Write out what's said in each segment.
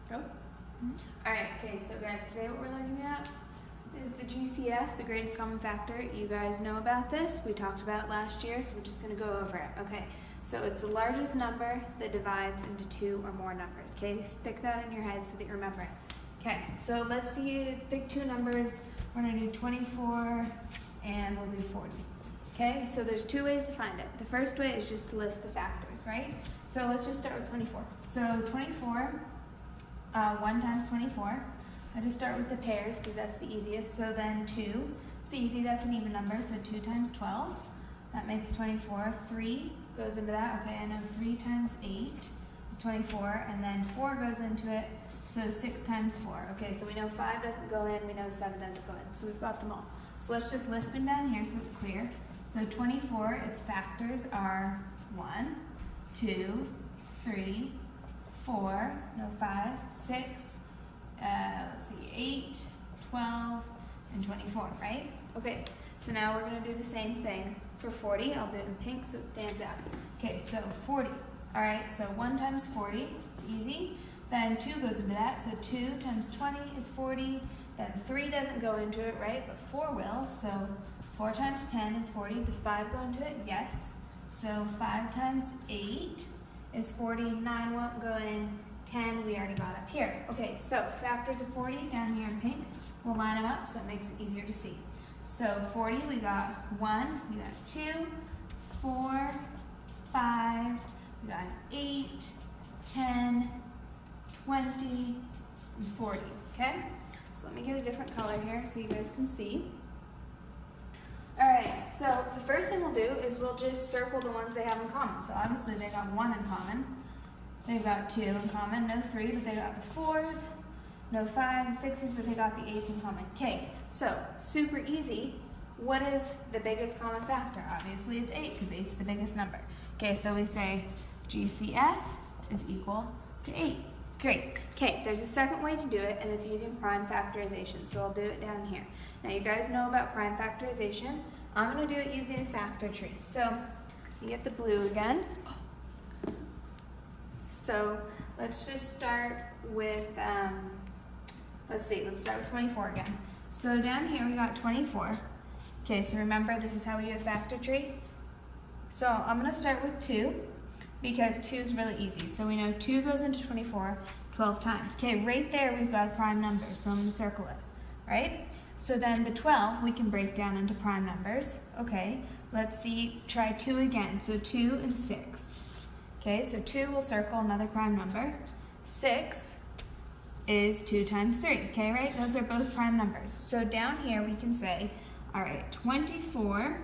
Go. Alright, okay, so guys, today what we're looking at is the GCF, the greatest common factor. You guys know about this. We talked about it last year, so we're just going to go over it. Okay, so it's the largest number that divides into two or more numbers. Okay, stick that in your head so that you remember it. Okay, so let's see, pick two numbers. We're going to do 24 and we'll do 40. Okay, so there's two ways to find it. The first way is just to list the factors, right? So let's just start with 24. So 24, 1 times 24. I just start with the pairs because that's the easiest. So then 2, it's easy, that's an even number. So 2 times 12, that makes 24. 3 goes into that. Okay, I know 3 times 8 is 24, and then 4 goes into it. So 6 times 4. Okay, so we know 5 doesn't go in, we know 7 doesn't go in. So we've got them all. So let's just list them down here so it's clear. So 24, its factors are 1, 2, 3, 4, no 5, 6, let's see, 8, 12, and 24, right? Okay, so now we're going to do the same thing for 40. I'll do it in pink so it stands out. Okay, so 40. All right, so 1 times 40, it's easy. Then 2 goes into that, so 2 times 20 is 40. Then 3 doesn't go into it, right? But 4 will, so 4 times 10 is 40. Does 5 go into it? Yes. So 5 times 8 is 40. 9 won't go in. 10 we already got up here. Okay, so factors of 40 down here in pink. We'll line them up so it makes it easier to see. So 40, we got 1, we got 2, 4, 5, we got 8, 10, 20, and 40, okay? So let me get a different color here so you guys can see. Alright, so the first thing we'll do is we'll just circle the ones they have in common. So obviously they got 1 in common. They've got 2 in common, no 3, but they got the 4s, no 5 and 6s, but they got the 8s in common. Okay, so super easy. What is the biggest common factor? Obviously it's 8 because 8's the biggest number. Okay, so we say GCF is equal to 8. Great. Okay, there's a second way to do it, and it's using prime factorization. So I'll do it down here. Now you guys know about prime factorization. I'm going to do it using a factor tree. So you get the blue again. So let's just start with, let's start with 24 again. So down here we got 24. Okay, so remember this is how we do a factor tree. So I'm going to start with 2. Because 2 is really easy. So we know 2 goes into 24 12 times. Okay, right there we've got a prime number, so I'm going to circle it, right? So then the 12 we can break down into prime numbers. Okay, let's see, try 2 again. So 2 and 6. Okay, so 2 will circle another prime number. 6 is 2 times 3. Okay, right? Those are both prime numbers. So down here we can say, all right, 24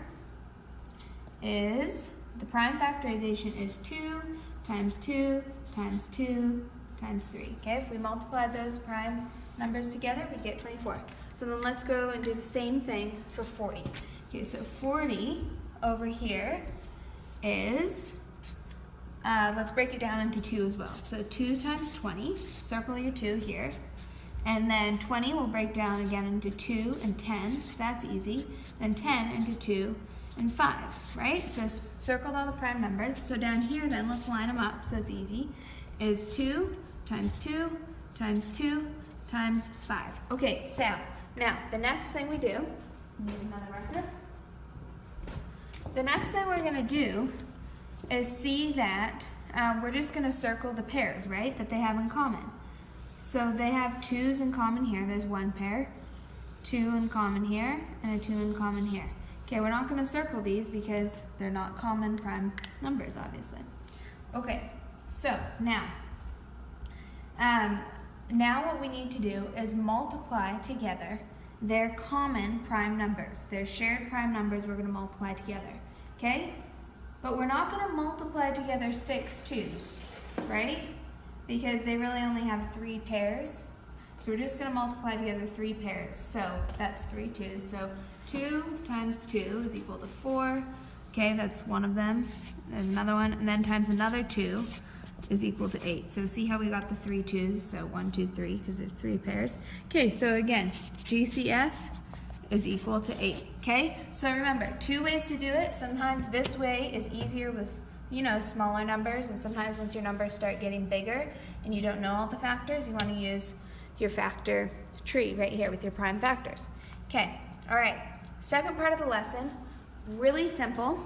is... the prime factorization is 2 times 2 times 2 times 3. Okay, if we multiply those prime numbers together, we'd get 24. So then let's go and do the same thing for 40. Okay, so 40 over here is, let's break it down into 2 as well. So 2 times 20, circle your 2 here. And then 20 will break down again into 2 and 10, so that's easy. Then 10 into 2 and 5, right? So circled all the prime numbers. So down here then, let's line them up so it's easy, is 2 times 2 times 2 times 5. Okay, so now the next thing we do, need another marker. The next thing we're going to do is see that we're just going to circle the pairs, right, that they have in common. So they have 2's in common here, there's 1 pair, 2 in common here, and a 2 in common here. Okay, we're not going to circle these because they're not common prime numbers, obviously. Okay, so now what we need to do is multiply together their common prime numbers. Their shared prime numbers we're going to multiply together, okay? But we're not going to multiply together 6 2's, right? Because they really only have 3 pairs. So we're just going to multiply together 3 pairs. So that's 3 2's. So 2 times 2 is equal to 4. Okay, that's one of them. There's another one. And then times another 2 is equal to 8. So see how we got the 3 2's? So 1, 2, 3, because there's 3 pairs. Okay, so again, GCF is equal to 8. Okay, so remember, 2 ways to do it. Sometimes this way is easier with smaller numbers, and sometimes once your numbers start getting bigger and you don't know all the factors, you want to use your factor tree right here with your prime factors. Okay, all right. Second part of the lesson, really simple.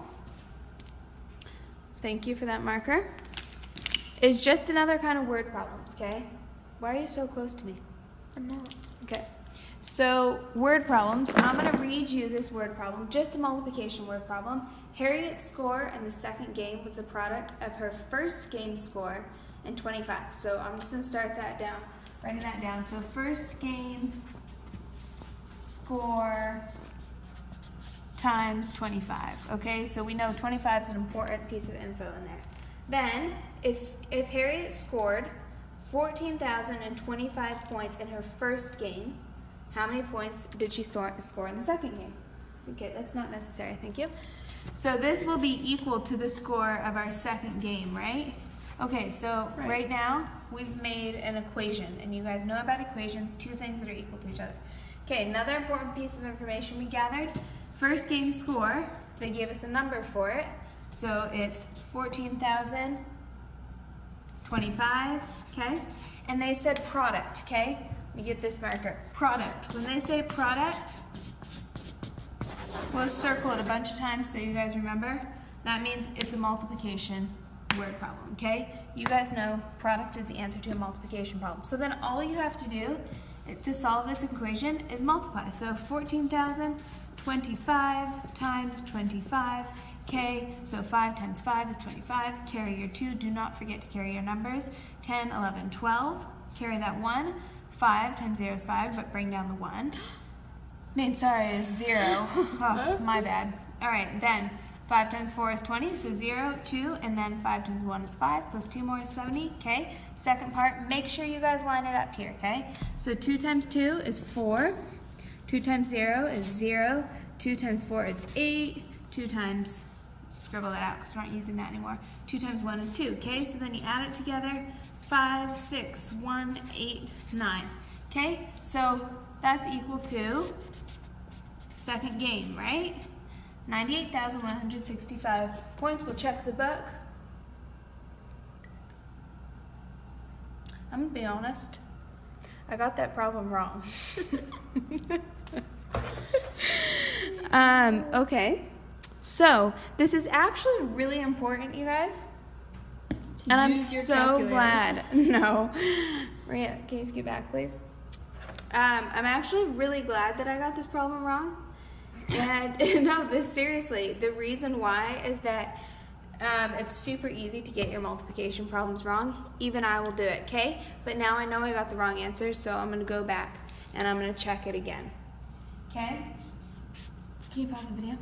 Thank you for that marker. Is just another kind of word problems, okay? Why are you so close to me? I'm not. Okay. So, word problems. I'm going to read you this word problem, just a multiplication word problem. Harriet's score in the second game was the product of her first game score and 25. So, I'm just going to start that down, writing that down. So, first game score times 25. Okay, so we know 25 is an important piece of info in there. Then, if Harriet scored 14,025 points in her first game, how many points did she score in the second game? Okay, that's not necessary, thank you. So this will be equal to the score of our second game, right? Okay, so right now, we've made an equation, and you guys know about equations, two things that are equal to each other. Okay, another important piece of information we gathered, first game score, they gave us a number for it, so it's 14,025, okay? And they said product, okay? Let me get this marker. Product. When they say product, we'll circle it a bunch of times so you guys remember. That means it's a multiplication word problem, okay? You guys know product is the answer to a multiplication problem. So then all you have to do to solve this equation is multiply. So 14,025 times 25. Okay, so 5 times 5 is 25. Carry your 2. Do not forget to carry your numbers. 10, 11, 12. Carry that 1. 5 times 0 is 5, but bring down the 1. Sorry, is 0. Oh, my bad. All right, then 5 times 4 is 20, so 0, 2, and then 5 times 1 is 5, plus 2 more is 70, okay? Second part, make sure you guys line it up here, okay? So 2 times 2 is 4. 2 times 0 is 0. 2 times 4 is 8. 2 times... scribble that out because we're not using that anymore. 2 times 1 is 2, okay? So then you add it together, 5, 6, 1, 8, 9. Okay, so that's equal to second game, right? 98,165 points. We'll check the book. I'm gonna be honest, I got that problem wrong. Okay. So, this is actually really important, you guys. And I'm so glad. No. Maria, can you scoot back, please? I'm actually really glad that I got this problem wrong. And no, seriously, the reason why is that it's super easy to get your multiplication problems wrong. Even I will do it, okay? But now I know I got the wrong answer, so I'm going to go back and I'm going to check it again. Okay? Can you pause the video?